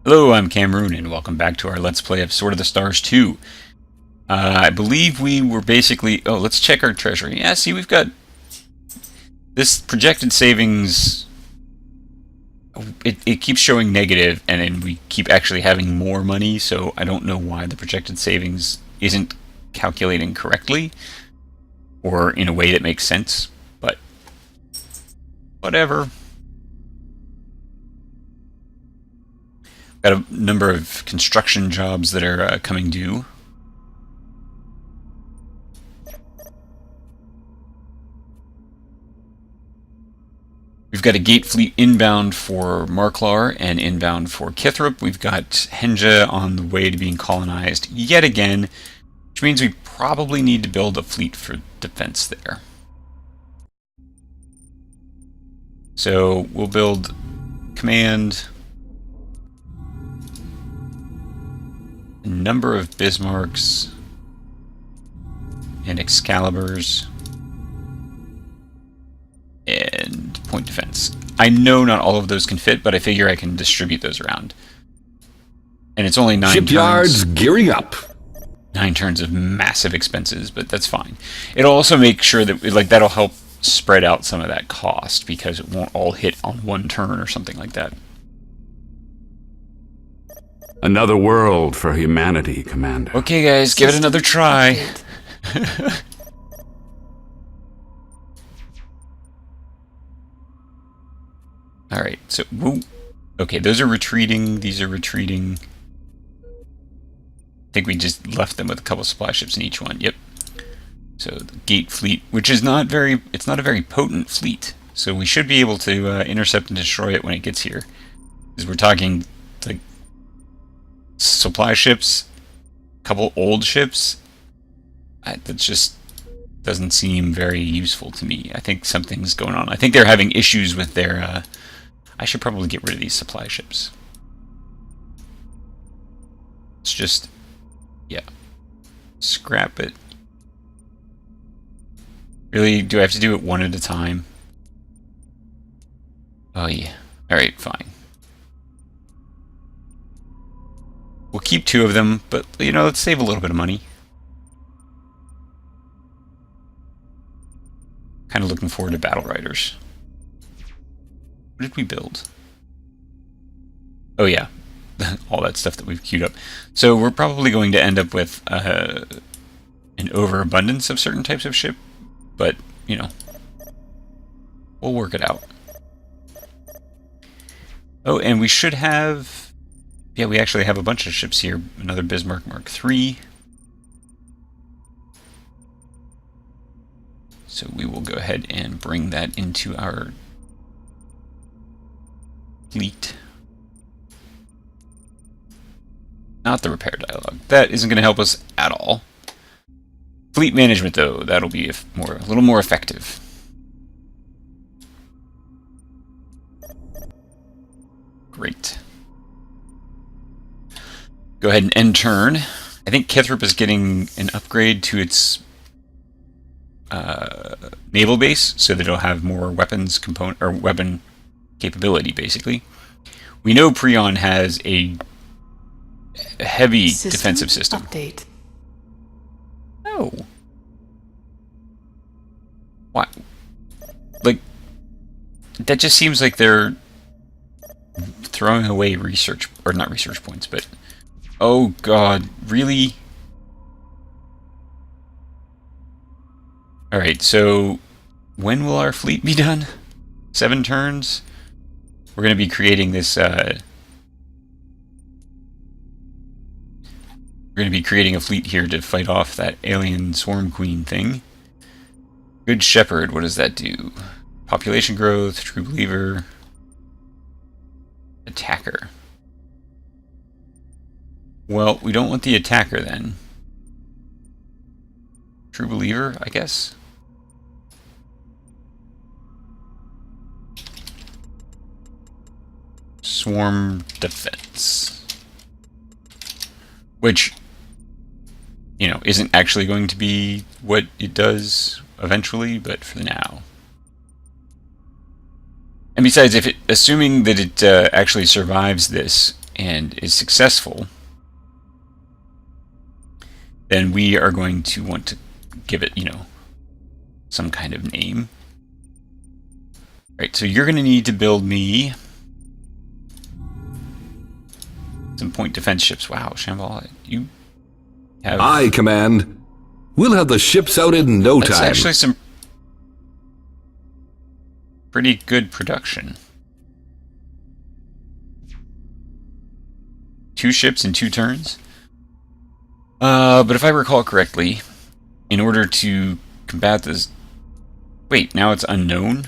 Hello, I'm Cameroon, and welcome back to our Let's Play of Sword of the Stars 2. I believe we were basically... Oh, let's check our treasury. Yeah, see, we've got... This projected savings... It keeps showing negative, and then we keep actually having more money, so I don't know why the projected savings isn't calculating correctly, or in a way that makes sense, but... whatever. Got a number of construction jobs that are coming due. We've got a gate fleet inbound for Marklar and inbound for Kithrup. We've got Henja on the way to being colonized yet again, which means we probably need to build a fleet for defense there. So we'll build command... a number of Bismarcks and Excaliburs and point defense. I know not all of those can fit, but I figure I can distribute those around. And it's only 9 Shipyards turns. Gearing up. 9 turns of massive expenses, but that's fine. It'll also make sure that that'll help spread out some of that cost because it won't all hit on one turn or something like that. Another world for humanity, Commander. Okay, guys, give it another try. Alright, so... Woo. Okay, those are retreating. These are retreating. I think we just left them with a couple supply ships in each one. Yep. So, the Gate Fleet, which is not very... It's not a very potent fleet. So we should be able to intercept and destroy it when it gets here. Because we're talking, like... supply ships, a couple old ships. That just doesn't seem very useful to me. I think something's going on. I think they're having issues with their... I should probably get rid of these supply ships. It's just... yeah. Scrap it. Really? Do I have to do it one at a time? Oh yeah. Alright, fine. We'll keep 2 of them, but, you know, let's save a little bit of money. Kind of looking forward to Battle Riders. What did we build? Oh yeah, all that stuff that we've queued up. So we're probably going to end up with an overabundance of certain types of ship, but, you know, we'll work it out. Oh, and we should have... yeah, we actually have a bunch of ships here. Another Bismarck Mark III. So we will go ahead and bring that into our fleet. Not the repair dialogue. That isn't going to help us at all. Fleet management, though, that'll be a little more effective. Great. Go ahead and end turn. I think Kithrup is getting an upgrade to its naval base, so that it'll have more weapons component or weapon capability. Basically, we know Prion has a heavy defensive system. Update. Oh, what? Like, that just seems like they're throwing away research, or not research points, but. Oh god, really? Alright, so when will our fleet be done? 7 turns? We're going to be creating this, we're going to be creating a fleet here to fight off that alien Swarm Queen thing. Good Shepherd, what does that do? Population growth, True Believer, Attacker. Well, we don't want the attacker then. True Believer, I guess. Swarm Defense. Which, you know, isn't actually going to be what it does eventually, but for now. And besides, assuming that it actually survives this, and is successful, then we are going to want to give it, some kind of name. Right, so you're going to need to build me some point defense ships. Wow, Shambhala, you have... Aye, Command. We'll have the ships out in no That's time. actually some pretty good production. 2 ships in 2 turns. But if I recall correctly, in order to combat this... Wait, now it's unknown?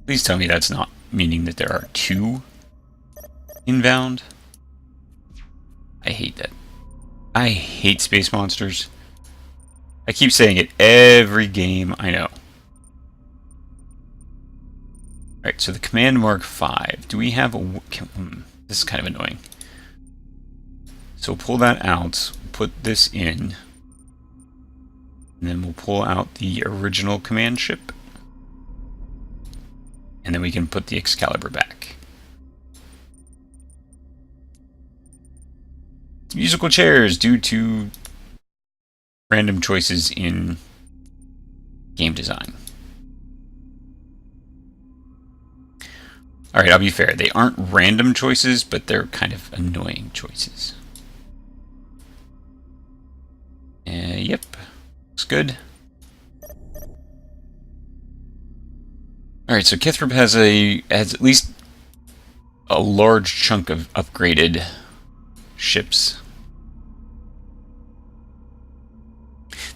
Please tell me that's not meaning that there are 2 inbound. I hate that. I hate space monsters. I keep saying it every game, I know. Alright, so the Command Mark 5. Do we have a... this is kind of annoying. So we'll pull that out, put this in, and then we'll pull out the original command ship. And then we can put the Excalibur back. Musical chairs due to random choices in game design. Alright, I'll be fair. They aren't random choices, but they're kind of annoying choices. Yep. Looks good. Alright, so Kithrop has at least a large chunk of upgraded ships.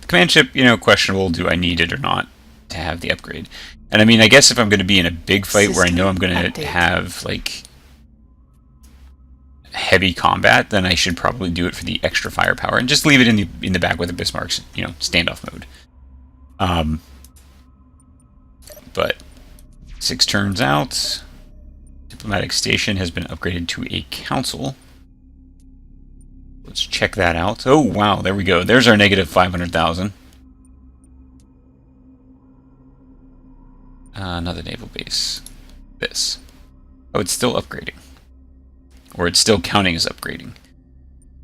The command ship, questionable, do I need it or not to have the upgrade? And I mean, I guess if I'm going to be in a big fight where I know I'm going to have, like, heavy combat, then I should probably do it for the extra firepower and just leave it in the back with the Bismarck's, standoff mode. But 6 turns out, diplomatic station has been upgraded to a council. Let's check that out. Oh wow, there we go. There's our negative 500,000. Another naval base. This. Oh, it's still upgrading. Or it's still counting as upgrading.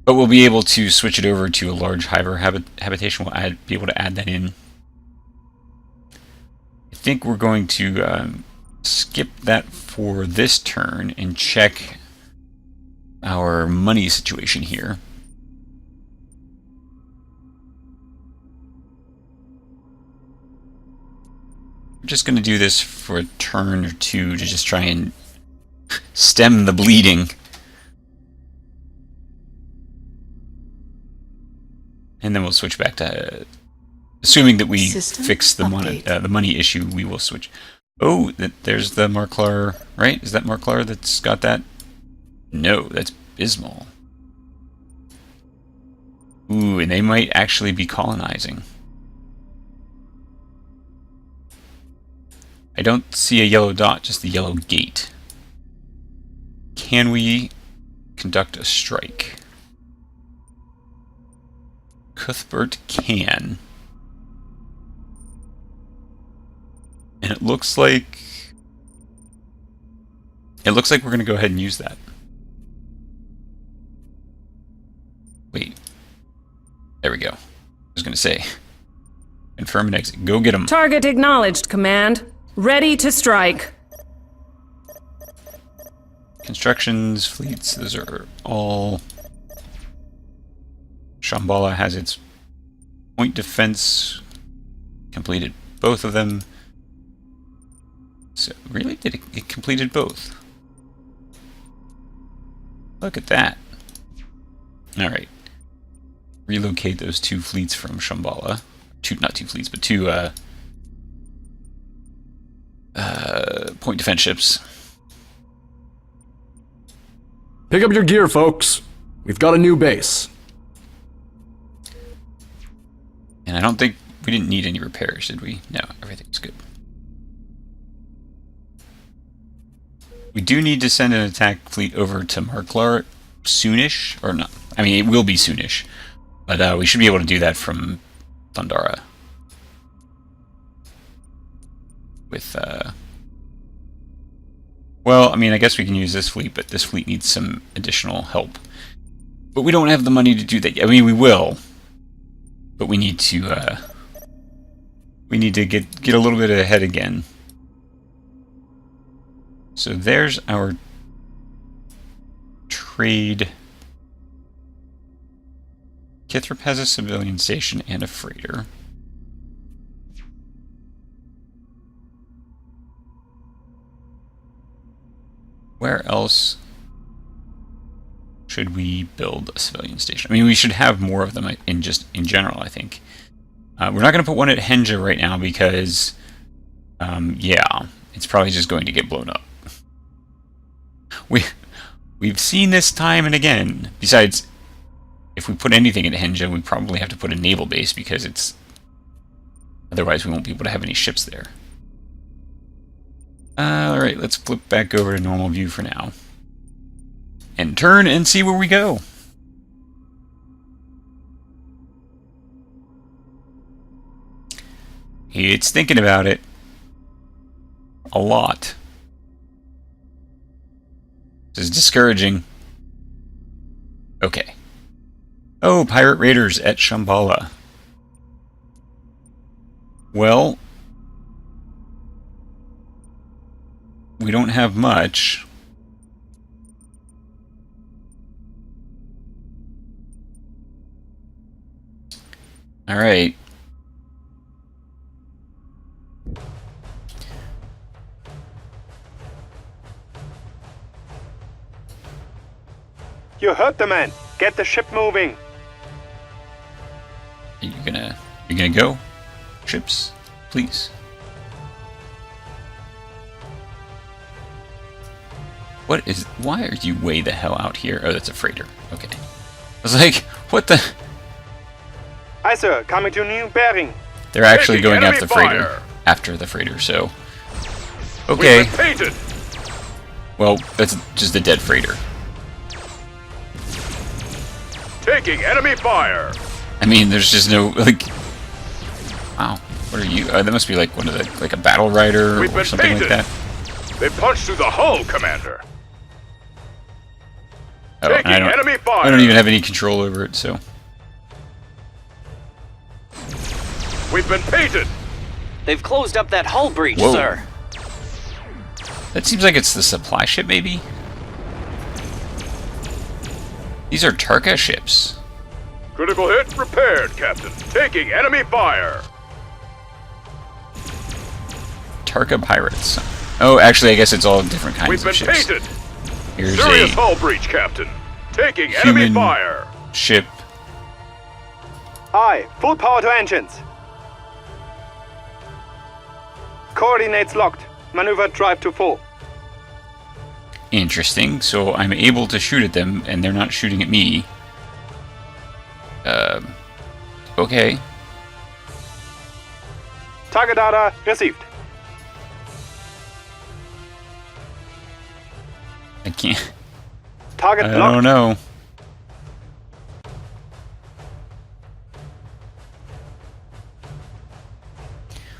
But we'll be able to switch it over to a large hiver habitation. We'll be able to add that in. I think we're going to skip that for this turn and check our money situation here. We're just going to do this for a turn or 2 to just try and stem the bleeding. And then we'll switch back to... Assuming that we fix the money issue, we will switch. Oh, there's the Marklar, right? Is that Marklar that's got that? No, that's Bismol. Ooh, and they might actually be colonizing. I don't see a yellow dot, just the yellow gate. Can we conduct a strike? Cuthbert can. And it looks like we're going to go ahead and use that. Wait. There we go. I was going to say, confirm and exit. Go get them. Target acknowledged, Command. Ready to strike. Constructions, fleets, those are all... Shambhala has its point defense. Completed both of them. So, really? Did it completed both? Look at that. Alright. Relocate those 2 fleets from Shambhala. Not 2 fleets, but 2 point defense ships. Pick up your gear, folks. We've got a new base. And I don't think we didn't need any repairs, did we? No, everything's good. We do need to send an attack fleet over to Marklar soonish, or not. I mean, it will be soonish, but we should be able to do that from Thundara. with, well, I mean, I guess we can use this fleet, but this fleet needs some additional help. But we don't have the money to do that. I mean, we will, but we need to get a little bit ahead again. So there's our trade. Kithrop has a civilian station and a freighter. Where else should we build a civilian station? I mean, we should have more of them in general, I think. We're not going to put one at Henja right now because, yeah, it's probably just going to get blown up. We've seen this time and again. Besides, if we put anything at Henja, we probably have to put a naval base because otherwise we won't be able to have any ships there. Alright, let's flip back over to normal view for now. And turn and see where we go. It's thinking about it. A lot. This is discouraging. Okay. Oh, pirate raiders at Shambhala. Well, we don't have much. All right. You heard the man. Get the ship moving. You're gonna go? Ships, please. Why are you way the hell out here? Oh, that's a freighter. Okay. I was like, what the? Aye, sir. Coming to new bearing. They're actually Taking going enemy after the freighter, so. Okay. We've been painted. Well, that's just a dead freighter. Taking enemy fire. I mean, there's just no, like... Wow. What are you? That must be like one of the, like a battle rider We've or been something like painted. that. They punched through the hull, Commander. Oh, and Taking enemy fire. I don't even have any control over it, so... We've been painted. They've closed up that hull breach, Whoa. sir. That seems like it's the supply ship, maybe? These are Tarka ships. Critical hit repaired, Captain. Taking enemy fire. Tarka pirates. Oh, actually, I guess it's all different kinds We've of been ships. painted. Here's Serious a hull breach, Captain. Taking enemy human fire. ship. Aye. Full power to engines. Coordinates locked. Maneuver drive to full. Interesting. So I'm able to shoot at them, and they're not shooting at me. Okay. Target data received. I can't... Target I locked. don't know.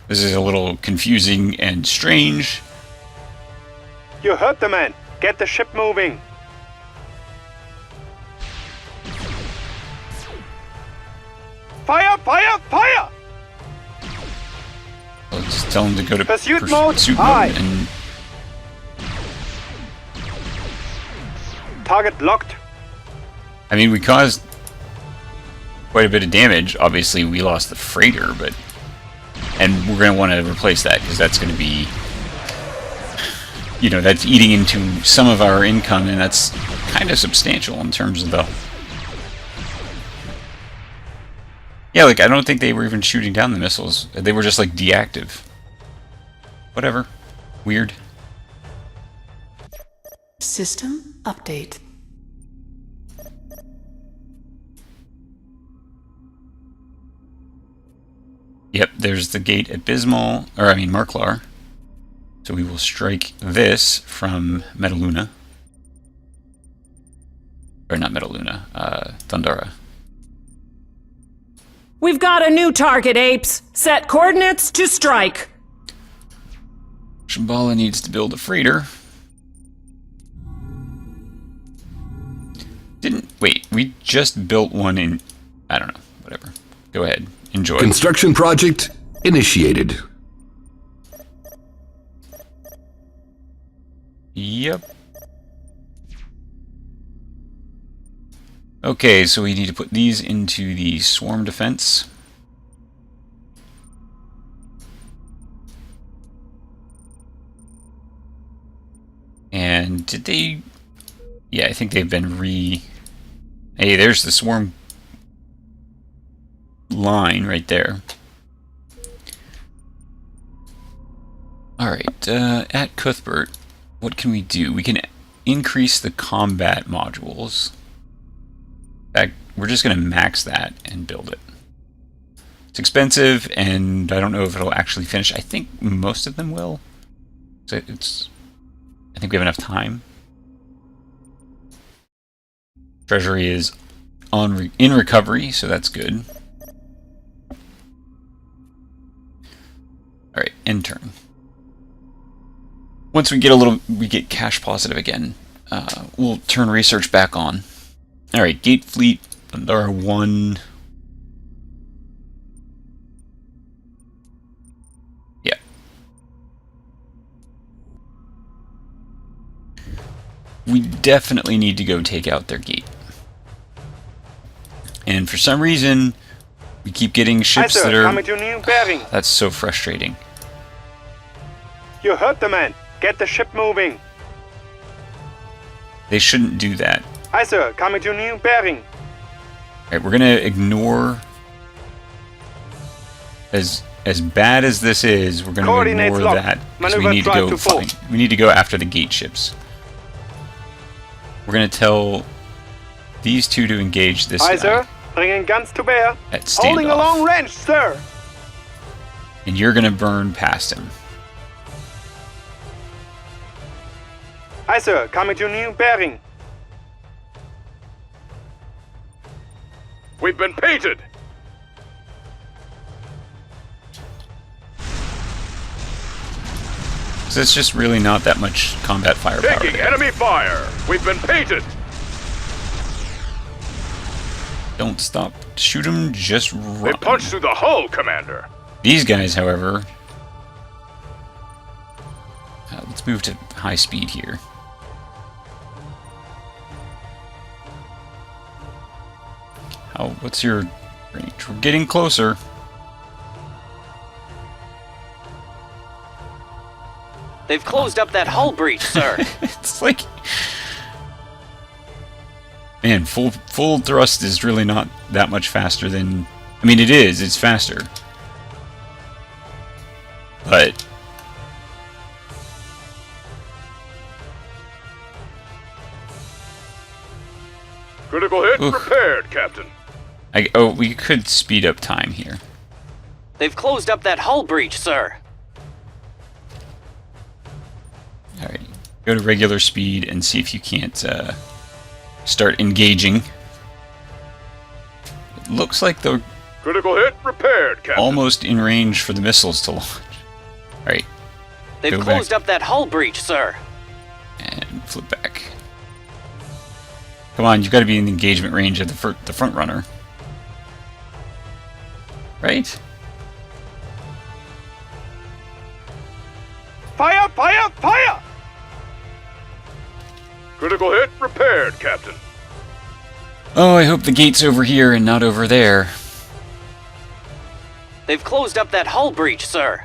This is a little confusing and strange. You heard the man. Get the ship moving. Fire! Fire! Fire! I'll just tell them to go to Pursuit mode, pursuit aye. mode and Target locked. I mean, we caused quite a bit of damage. Obviously, we lost the freighter, and we're going to want to replace that because that's going to be, you know, that's eating into some of our income, and that's kind of substantial in terms of the... Yeah, like, I don't think they were even shooting down the missiles. They were just, like, deactive. Whatever. Weird. System update. Yep, there's the gate at Bismol, or I mean Marklar. So we will strike this from Metaluna. Or not Metaluna, Thundara. We've got a new target, apes. Set coordinates to strike. Shambhala needs to build a freighter. Wait, we just built one in... I don't know, whatever. Go ahead, enjoy. Construction project initiated. Yep. Okay, so we need to put these into the swarm defense. And did they... Yeah, I think they've been Hey, there's the swarm line right there. Alright, at Cuthbert, what can we do? We can increase the combat modules. In fact, we're just going to max that and build it. It's expensive, and I don't know if it'll actually finish. I think most of them will. So I think we have enough time. Treasury is in recovery, so that's good. Alright, end turn. Once we get cash positive again, we'll turn research back on. Alright, Gate Fleet, there are one... Yeah. We definitely need to go take out their gate. And for some reason, we keep getting ships that are... Coming to new bearing. That's so frustrating. You heard the man. Get the ship moving. They shouldn't do that. Aye, sir. Coming to new bearing. Alright, we're gonna ignore... As bad as this is, we're gonna Coordinates ignore locked. that. Because we Maneuver need to drive go to full. we need to go after the gate ships. We're gonna tell these two to engage this Aye, guy sir. Bringing guns to bear. at Holding a standoff. long range, sir. And you're gonna burn past him. Aye, sir. Coming to new bearing. We've been painted. So it's just really not that much combat firepower. Taking there. enemy fire. We've been painted. Don't stop. Shoot him, just They run. punched through the hull, Commander. These guys, however... let's move to high speed here. What's your range? We're getting closer. They've closed up that hull breach, sir. It's like... Man, full thrust is really not that much faster than... I mean, it is. It's faster. But... Critical hit Oof. repaired, Captain. we could speed up time here. They've closed up that hull breach, sir. Alright. Go to regular speed and see if you can't start engaging. It looks like they're Critical hit repaired, Captain. almost in range for the missiles to launch. Alright. They've Go closed back. up that hull breach, sir. And flip back. Come on, you've got to be in the engagement range of the front runner. Right? Fire! Fire! Fire! Critical hit repaired, Captain. Oh, I hope the gate's over here and not over there. They've closed up that hull breach, sir.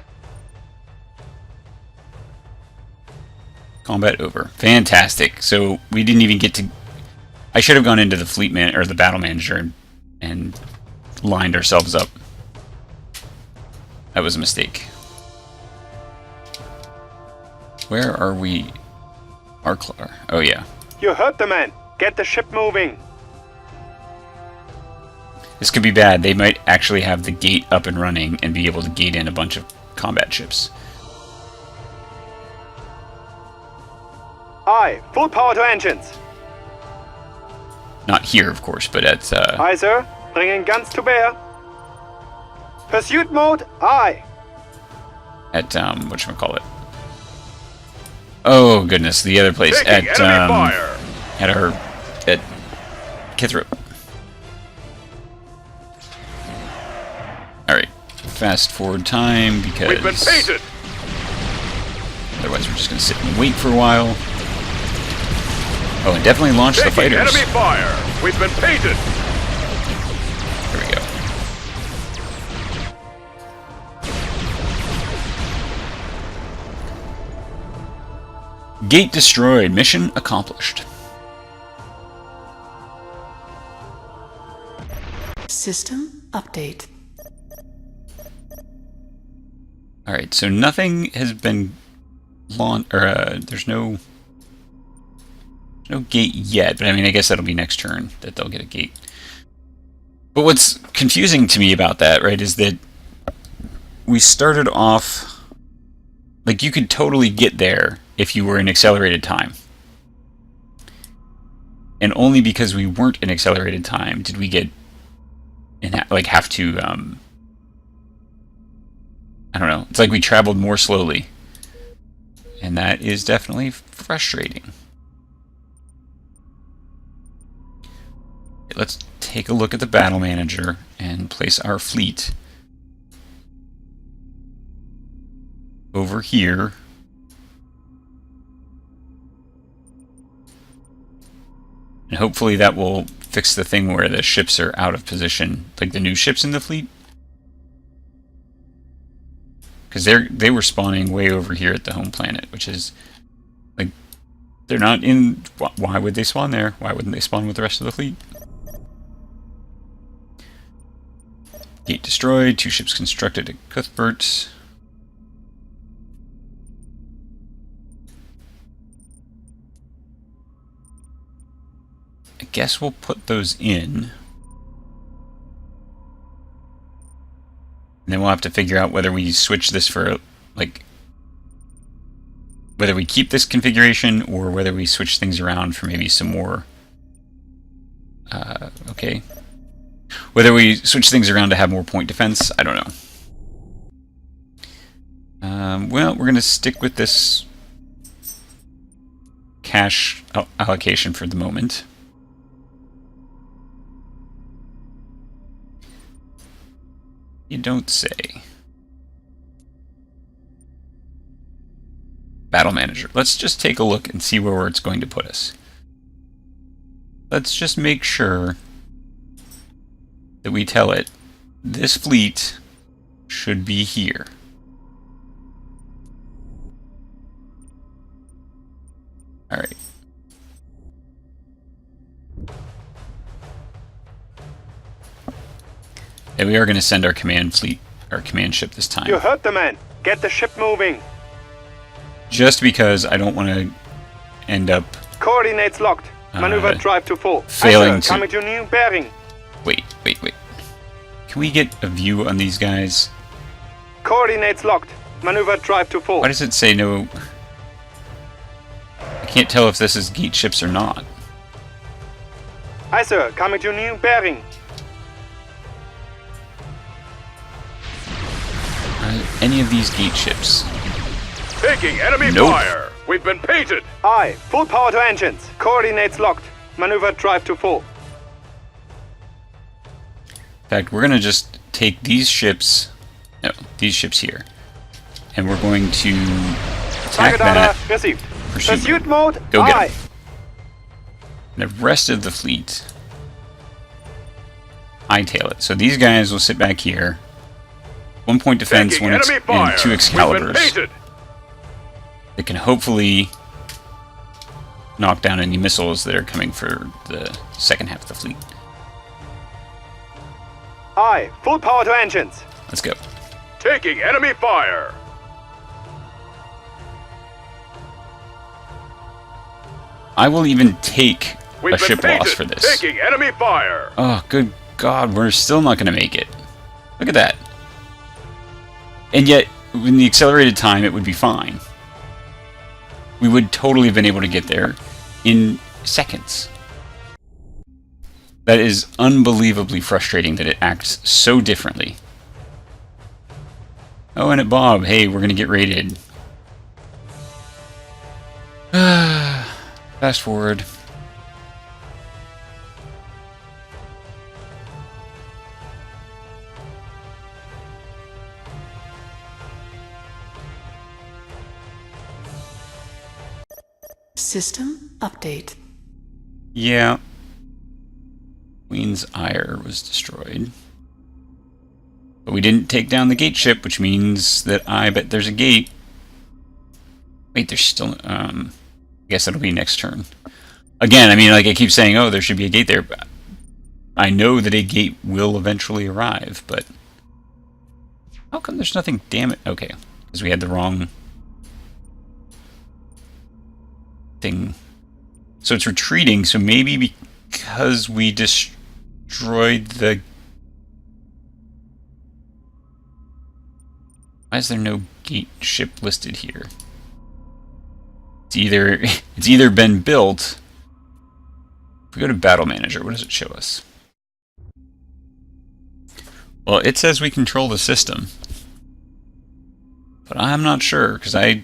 Combat over. Fantastic. So we didn't even get to... I should have gone into the fleet man or the battle manager and lined ourselves up. That was a mistake. Where are we? Arklar. Oh yeah. You heard the man. Get the ship moving. This could be bad. They might actually have the gate up and running and be able to gate in a bunch of combat ships. Aye. Full power to engines. Not here, of course, but at Aye, sir. Bringing guns to bear. Pursuit mode. Aye. whatchamacallit. Oh goodness, the other place Taking enemy fire. at Kithrop. All right, fast forward time because We've been painted. otherwise we're just gonna sit and wait for a while. Oh, and definitely launch the Taking fighters. enemy fire. We've been painted. There we go. Gate destroyed. Mission accomplished. System update. Alright, so nothing has been launched, or there's no gate yet, but I mean, I guess that'll be next turn that they'll get a gate. But what's confusing to me about that, right, is that we started off, like, you could totally get there if you were in accelerated time. And only because we weren't in accelerated time did we get, have to, I don't know, it's like we traveled more slowly. And that is definitely frustrating. Let's take a look at the battle manager and place our fleet over here. And hopefully that will fix the thing where the ships are out of position, like the new ships in the fleet. Because they were spawning way over here at the home planet, which is, like, they're not in... Why would they spawn there? Why wouldn't they spawn with the rest of the fleet? Gate destroyed, 2 ships constructed at Cuthbert. I guess we'll put those in. And then we'll have to figure out whether we switch this for, like, whether we keep this configuration or whether we switch things around for maybe some more, okay. Whether we switch things around to have more point defense, I don't know. Well, we're going to stick with this cash allocation for the moment. You don't say. Battle Manager. Let's just take a look and see where it's going to put us. Let's just make sure that we tell it this fleet should be here. Alright. And we are going to send our command fleet, our command ship this time. You heard the man. Get the ship moving. Just because I don't want to end up Coordinates locked. Maneuver drive to full. failing Aye, sir. Coming to new bearing. Wait. Can we get a view on these guys? Coordinates locked. Maneuver drive to full. Why does it say no? I can't tell if this is gate ships or not. Aye, sir. Coming to new bearing. Are any of these gate ships? Taking enemy Nope. fire. We've been painted. Aye. Full power to engines. Coordinates locked. Maneuver drive to full. In fact, we're going to just take these ships, no, these ships here, and we're going to attack Target order that. received. Pursuit Pursuit mode. Go get Aye. 'em. The rest of the fleet, hightail it. So these guys will sit back here. 1 point defense, Taking and enemy fire. 2 We've been Excaliburs. painted. That can hopefully knock down any missiles that are coming for the second half of the fleet. Aye. Full power to engines. Let's go. Taking enemy fire. I will even take We've a been ship painted. loss for this. Taking enemy fire. Oh, good God, we're still not going to make it. Look at that. And yet, in the accelerated time, it would be fine. We would totally have been able to get there in seconds. That is unbelievably frustrating that it acts so differently. Oh, and at Bob, hey, we're going to get raided. Fast forward. System update. Yeah. Queen's Ire was destroyed. But we didn't take down the gate ship, which means that I bet there's a gate. Wait, there's still... I guess that'll be next turn. Again, I mean, like I keep saying, oh, there should be a gate there. But I know that a gate will eventually arrive, but... How come there's nothing? Damn it. Okay. Because we had the wrong... thing. So it's retreating, so maybe because we destroyed the... Why is there no gate ship listed here? It's either been built. If we go to Battle Manager, what does it show us? Well, it says we control the system. But I'm not sure, because I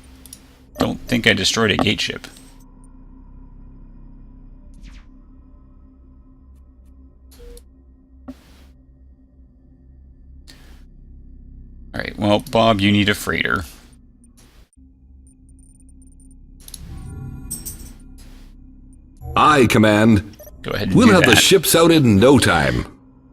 don't think I destroyed a gate ship. Alright, well, Bob, you need a freighter. Aye, Command. Go ahead and We'll do have that. the ships out in no time.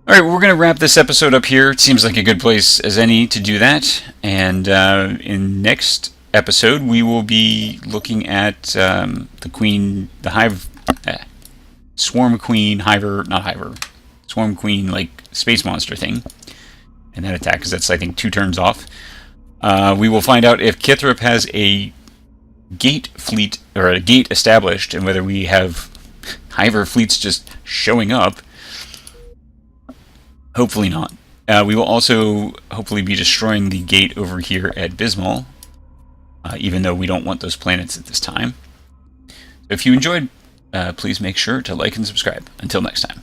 Alright, well, we're going to wrap this episode up here. It seems like a good place as any to do that. And in next episode, we will be looking at the Queen, the Hive... Swarm Queen, Hiver, not Hiver. Swarm Queen, like, space monster thing. And that attack, because that's, I think, 2 turns off. We will find out if Kithrip has a gate fleet, or a gate established, and whether we have Hiver fleets just showing up. Hopefully not. We will also hopefully be destroying the gate over here at Bismol, even though we don't want those planets at this time. If you enjoyed, please make sure to like and subscribe. Until next time.